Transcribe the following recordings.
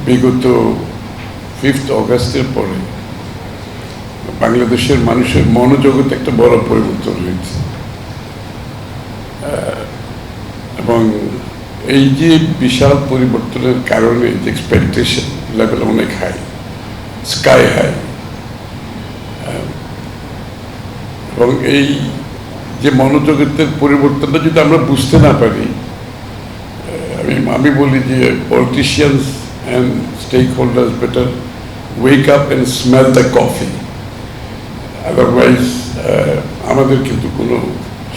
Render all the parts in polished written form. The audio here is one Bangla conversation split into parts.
বিগত 5th অগাস্টের পরে বাংলাদেশের মানুষের মনোজগতে একটা বড় পরিবর্তন হয়েছে এবং এই যে বিশাল পরিবর্তনের কারণে যে এক্সপেকটেশন লেভেল অনেক হাই, স্কাই হাই, এবং এই যে মনোজগতের পরিবর্তনটা যদি আমরা বুঝতে না পারি, আমি বলি যে politicians and stakeholders better wake up and smell the coffee, otherwise আমাদের কিন্তু কোনো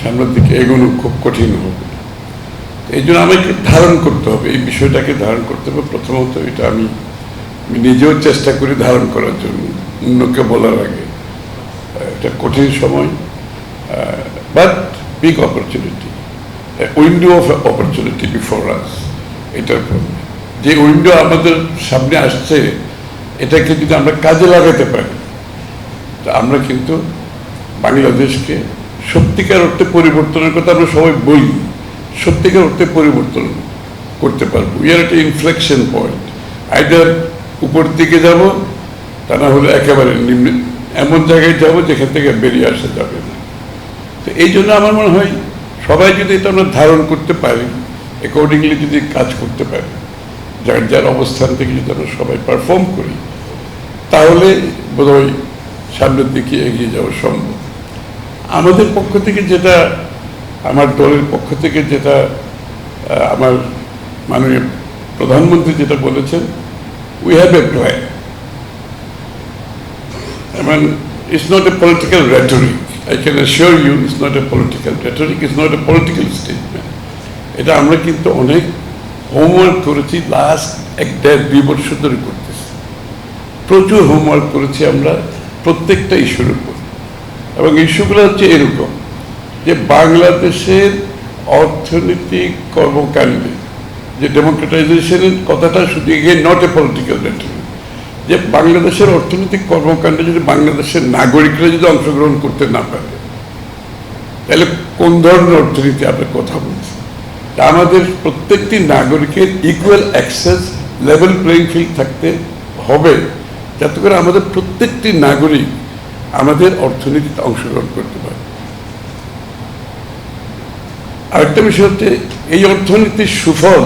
সামনের দিকে এগোনো খুব কঠিন হবে। এই জন্য আমাকে ধারণ করতে হবে, এই বিষয়টাকে ধারণ করতে হবে। প্রথমত এটা আমি নিজেও চেষ্টা করি ধারণ করার জন্য, অন্যকে বলার আগে। এটা কঠিন সময়, but big opportunity, window of opportunity before us. এটার যে উইন্ডো আমাদের সামনে আসছে, এটাকে যদি আমরা কাজে লাগাতে পারি, আমরা কিন্তু বাংলাদেশকে সত্যিকার অর্থে পরিবর্তনের কথা আমরা সবাই বলি, সত্যিকার অর্থে পরিবর্তন করতে পারবো। উই আর একটা ইনফ্লেকশন পয়েন্ট, আইদার উপর দিকে যাব, তা না হলে একেবারে নিম্ন এমন জায়গায় যাব যেখান থেকে বেরিয়ে আসা যাবে না। তো এই জন্য আমার মনে হয় সবাই যদি এটা আমরা ধারণ করতে পারি, অ্যাকর্ডিংলি যদি কাজ করতে পারি, যার যার অবস্থান থেকে যদি আমরা সবাই পারফর্ম করি, তাহলে বোধহয় সামনের দিকে এগিয়ে যাওয়া সম্ভব। আমাদের পক্ষ থেকে যেটা, আমার দলের পক্ষ থেকে যেটা, আমার মাননীয় প্রধানমন্ত্রী যেটা বলেছেন, we have a plan. I mean, it's not a political rhetoric. I can assure you it's not a political rhetoric, it's not a political statement. এটা আমরা কিন্তু অনেক হোমওয়ার্ক করেছি, লাস্ট 1-1.5-2 বছর ধরে করতেছি। প্রচুর হোমওয়ার্ক করেছি আমরা প্রত্যেকটা ইস্যুর উপর, এবং ইস্যুগুলো হচ্ছে এরকম যে বাংলাদেশের অর্থনৈতিক কর্মকাণ্ডে যে ডেমোক্রেটাইজেশনের কথাটা শুধু এগিয়ে নট এ পলিটিক্যাল রেটরিক, যে বাংলাদেশের অর্থনৈতিক কর্মকাণ্ডে যদি বাংলাদেশের নাগরিকরা যদি অংশগ্রহণ করতে না পারে, তাহলে কোন ধরনের অর্থনীতি আমরা কথা বলছি। আমাদের প্রত্যেকটি নাগরিকের equal access, level playing field থাকতে হবে, যাতে করে আমাদের প্রত্যেকটি নাগরিক আমাদের অর্থনীতিতে অংশগ্রহণ করতে পারে। আরেকটা বিষয় হচ্ছে, এই অর্থনীতির সুফল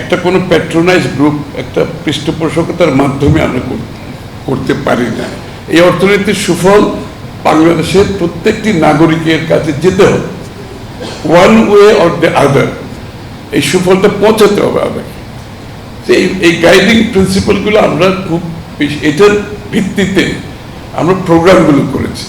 একটা কোনো প্যাট্রোনাইজ গ্রুপ, একটা পৃষ্ঠপোষকতার মাধ্যমে আমরা করতে পারি না। এই অর্থনীতির সুফল বাংলাদেশের প্রত্যেকটি নাগরিকের কাছে যেতে হবে, one way or the other. এই সুফলটা পৌঁছাতে হবে আমাকে। এই গাইডিং প্রিন্সিপালগুলো আমরা খুব, এটার ভিত্তিতে আমরা প্রোগ্রামগুলো করেছি।